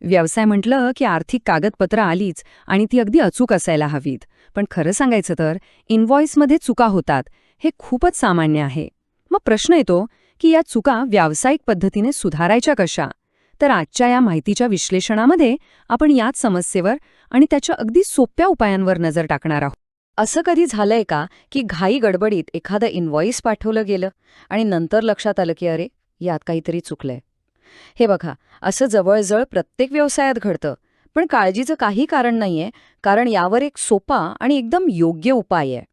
व्यवसाय म्हटलं की आर्थिक कागदपत्र आलीच आणि ती अगदी अचूक असायला हवीत. पण खरं सांगायचं तर इनव्हॉइसमध्ये चुका होतात हे खूपच सामान्य आहे. मग प्रश्न येतो की या चुका व्यावसायिक पद्धतीने सुधारायच्या कशा? तर आजच्या या माहितीच्या विश्लेषणामध्ये आपण याच समस्येवर आणि त्याच्या अगदी सोप्या उपायांवर नजर टाकणार आहोत. असं कधी झालंय का की घाई गडबडीत एखादं इनव्हॉइस पाठवलं गेलं आणि नंतर लक्षात आलं की अरे, यात काहीतरी चुकलंय? हे बघा, असं जवळजवळ प्रत्येक व्यवसायात घडतं. पण काळजीचं काही कारण नाहीये, कारण यावर एक सोपा आणि एकदम योग्य उपाय आहे.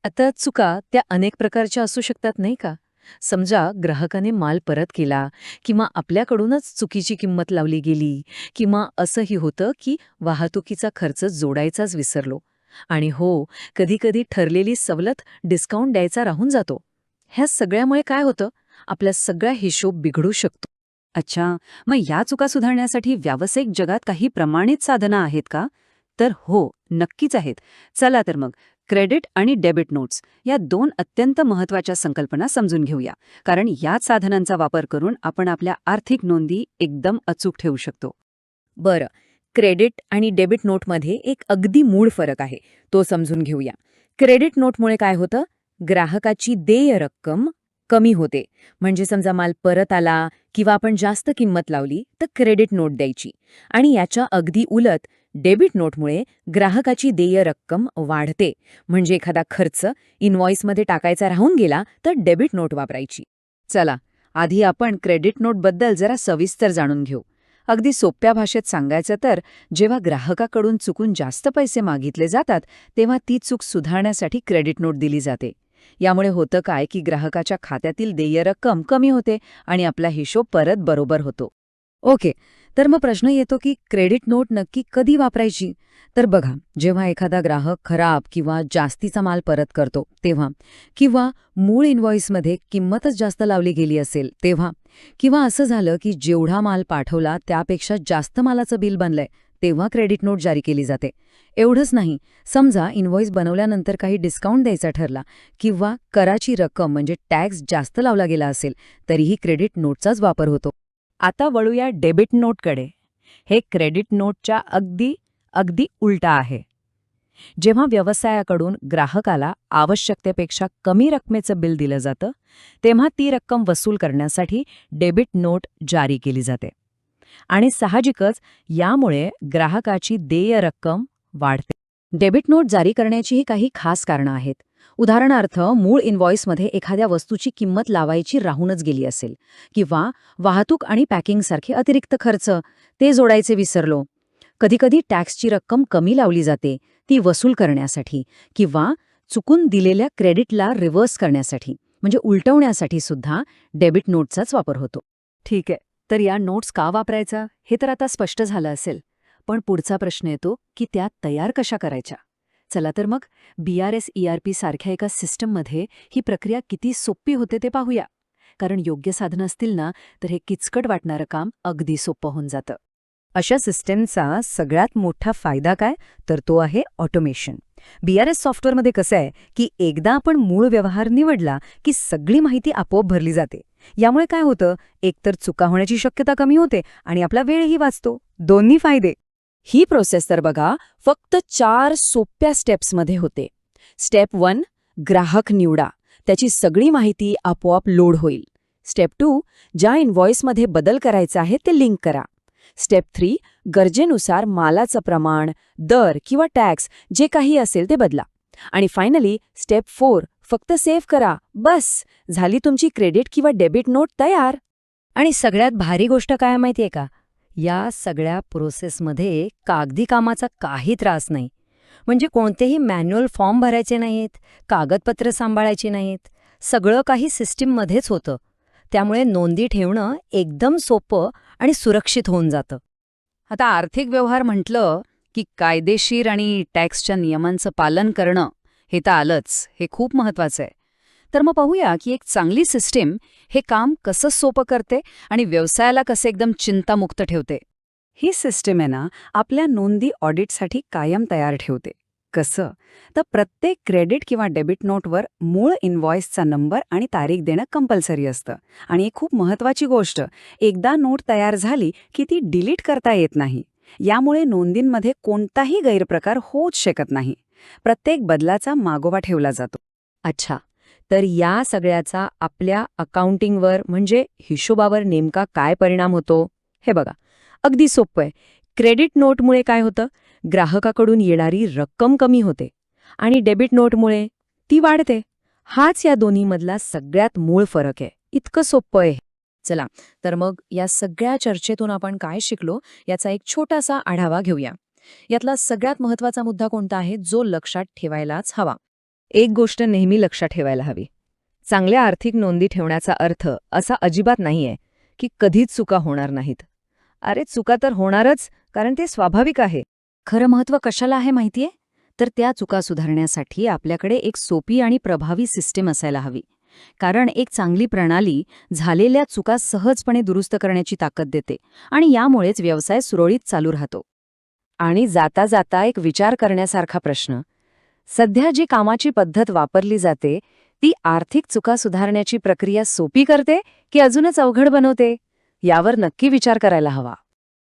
आता चुका त्या अनेक प्रकारच्या असू शकतात नाही का? समजा ग्राहकाने माल परत केला किंवा आपल्याकडूनच चुकीची किंमत लावली गेली किंवा असंही होतं की वाहतुकीचा खर्च जोडायचाच विसरलो. आणि हो, कधीकधी ठरलेली सवलत डिस्काउंट द्यायचा राहून जातो. ह्या सगळ्यामुळे काय होतं? आपला सगळा हिशोब बिघडू शकतो. अच्छा, मग या चुका सुधारण्यासाठी व्यावसायिक जगात काही प्रमाणित साधनं आहेत का? तर हो, नक्कीच आहेत. चला तर मग क्रेडिट आणि डेबिट नोट्स या दोन अत्यंत महत्त्वाच्या संकल्पना समजून घेऊया. कारण याच साधनांचा वापर करून आपण आपल्या आर्थिक नोंदी एकदम अचूक ठेवू शकतो. बरं, क्रेडिट आणि डेबिट नोटमध्ये एक अगदी मूळ फरक आहे. तो समजून घेऊया. क्रेडिट नोटमुळे काय होतं? ग्राहकाची देय रक्कम कमी होते. म्हणजे समजा माल परत आला किंवा आपण जास्त किंमत लावली तर क्रेडिट नोट द्यायची. आणि याच्या अगदी उलट डेबिट नोटमुळे ग्राहकाची देय रक्कम वाढते. म्हणजे एखादा खर्च इनव्हॉइसमध्ये टाकायचा राहून गेला तर डेबिट नोट वापरायची. चला, आधी आपण क्रेडिट नोटबद्दल जरा सविस्तर जाणून घेऊ. अगदी सोप्या भाषेत सांगायचं तर जेव्हा ग्राहकाकडून चुकून जास्त पैसे मागितले जातात तेव्हा ती चूक सुधारण्यासाठी क्रेडिट नोट दिली जाते. यामुळे होतं काय की ग्राहकाच्या खात्यातील देय रक्कम कमी होते आणि आपला हिशोब परत बरोबर होतो. ओके, तर मग प्रश्न येतो की क्रेडिट नोट नक्की कधी वापरायची? तर बघा, जेव्हा एखादा ग्राहक खराब किंवा जास्तीचा माल परत करतो तेव्हा, किंवा मूळ इनव्हॉइसमध्ये किंमतच जास्त लावली गेली असेल तेव्हा, किंवा असं झालं की जेवढा माल पाठवला त्यापेक्षा जास्त मालाचं बिल बनलंय तेव्हा क्रेडिट नोट जारी केली जाते. एवढंच नाही, समजा इनव्हॉइस बनवल्यानंतर काही डिस्काउंट द्यायचा ठरला किंवा कराची रक्कम म्हणजे टॅक्स जास्त लावला गेला असेल तरीही क्रेडिट नोटचाच वापर होतो. आता वळूया डेबिट नोटकडे. हे क्रेडिट नोटच्या अगदी अगदी उलटा आहे. जेव्हा व्यवसायाकडून ग्राहकाला आवश्यकतेपेक्षा कमी रकमेचं बिल दिलं जातं तेव्हा ती रक्कम वसूल करण्यासाठी डेबिट नोट जारी केली जाते. आणि साहजिकच यामुळे ग्राहकाची देय रक्कम वाढते. डेबिट नोट जारी करण्याचीही काही खास कारणं आहेत. उदाहरणार्थ, मूळ इनव्हॉइसमध्ये एखाद्या वस्तूची किंमत लावायची राहूनच गेली असेल किंवा वाहतूक आणि पॅकिंगसारखे अतिरिक्त खर्च ते जोडायचे विसरलो. कधीकधी टॅक्सची रक्कम कमी लावली जाते ती वसूल करण्यासाठी किंवा चुकून दिलेल्या क्रेडिटला रिव्हर्स करण्यासाठी म्हणजे उलटवण्यासाठी सुद्धा डेबिट नोटचाच वापर होतो. ठीक आहे, तर या नोट्स का वापरायचा हे तर आता स्पष्ट झालं असेल. पण पुढचा प्रश्न येतो की त्या तयार कशा करायच्या? चला तर मग BRS ERP सारख्या एका सिस्टममध्ये ही प्रक्रिया किती सोपी होते ते पाहूया. कारण योग्य साधनं असतील ना तर हे किचकट वाटणारं काम अगदी सोपं होऊन जातं. अशा सिस्टमचा सगळ्यात मोठा फायदा काय? तर तो आहे ऑटोमेशन. BRS सॉफ्टवेअरमध्ये कसं आहे की एकदा आपण मूळ व्यवहार निवडला की सगळी माहिती आपोआप भरली जाते. यामुळे काय होतं, एकतर चुका होण्याची शक्यता कमी होते आणि आपला वेळही वाचतो. दोन्ही फायदे. ही प्रोसेस तर बघा फक्त 4 सोप्या स्टेप्समध्ये होते. स्टेप 1, ग्राहक निवडा. त्याची सगळी माहिती आपोआप लोड होईल. स्टेप 2, ज्या इनव्हॉइसमध्ये बदल करायचा आहे ते लिंक करा. स्टेप 3, गरजेनुसार मालाचं प्रमाण, दर किंवा टॅक्स जे काही असेल ते बदला. आणि फायनली स्टेप 4, फक्त सेव्ह करा. बस, झाली तुमची क्रेडिट किंवा डेबिट नोट तयार. आणि सगळ्यात भारी गोष्ट काय माहितीये का? या सगळ्या प्रोसेसमध्ये कागदी कामाचा काही त्रास नाही. म्हणजे कोणतेही मॅन्युअल फॉर्म भरायचे नाहीत, कागदपत्र सांभाळायची नाहीत. सगळं काही सिस्टीममध्येच होतं. त्यामुळे नोंदी ठेवणं एकदम सोपं आणि सुरक्षित होऊन जातं. आता आर्थिक व्यवहार म्हटलं की कायदेशीर आणि टॅक्सच्या नियमांचं पालन करणं हे तर आलंच. हे खूप महत्वाचं आहे. तर मग पाहूया की एक चांगली सिस्टीम हे काम कसं सोपं करते आणि व्यवसायाला कसं एकदम चिंतामुक्त ठेवते. ही सिस्टीम आहे ना, आपल्या नोंदी ऑडिटसाठी कायम तयार ठेवते. कसं? तर प्रत्येक क्रेडिट किंवा डेबिट नोटवर मूळ इनव्हॉइसचा नंबर आणि तारीख देणं कंपल्सरी असतं. आणि एक खूप महत्वाची गोष्ट, एकदा नोट तयार झाली की ती डिलीट करता येत नाही. यामुळे नोंदींमध्ये कोणताही गैरप्रकार होऊच शकत नाही. प्रत्येक बदलाचा मागोवा ठेवला जातो. अच्छा, तर या सगळ्याचा आपल्या अकाउंटिंगवर म्हणजे हिशोबावर नेमका काय परिणाम होतो? हे बघा, अगदी सोपं आहे. क्रेडिट नोटमुळे काय होतं? ग्राहकाकडून येणारी रक्कम कमी होते आणि डेबिट नोटमुळे ती वाढते. हाच या दोन्हीमधला सगळ्यात मूळ फरक आहे. इतकं सोपं आहे. चला, तर मग या सगळ्या चर्चेतून आपण काय शिकलो याचा एक छोटासा आढावा घेऊया. यातला सगळ्यात महत्त्वाचा मुद्दा कोणता आहे, जो लक्षात ठेवायलाच हवा? एक गोष्ट नेहमी लक्षात ठेवायला हवी. चांगल्या आर्थिक नोंदी ठेवण्याचा अर्थ असा अजिबात नाहीये की कधीच चुका होणार नाहीत. अरे, चुका तर होणारच, कारण ते स्वाभाविक आहे. खरं महत्त्व कशाला आहे माहितीये? तर त्या चुका सुधारण्यासाठी आपल्याकडे एक सोपी आणि प्रभावी सिस्टीम असायला हवी. कारण एक चांगली प्रणाली झालेल्या चुका सहजपणे दुरुस्त करण्याची ताकद देते आणि यामुळेच व्यवसाय सुरळीत चालू राहतो. आणि जाता जाता एक विचार करण्यासारखा प्रश्न, सध्या जी कामाची पद्धत वापरली जाते ती आर्थिक चुका सुधारण्याची प्रक्रिया सोपी करते की अजूनच अवघड बनवते? यावर नक्की विचार करायला हवा.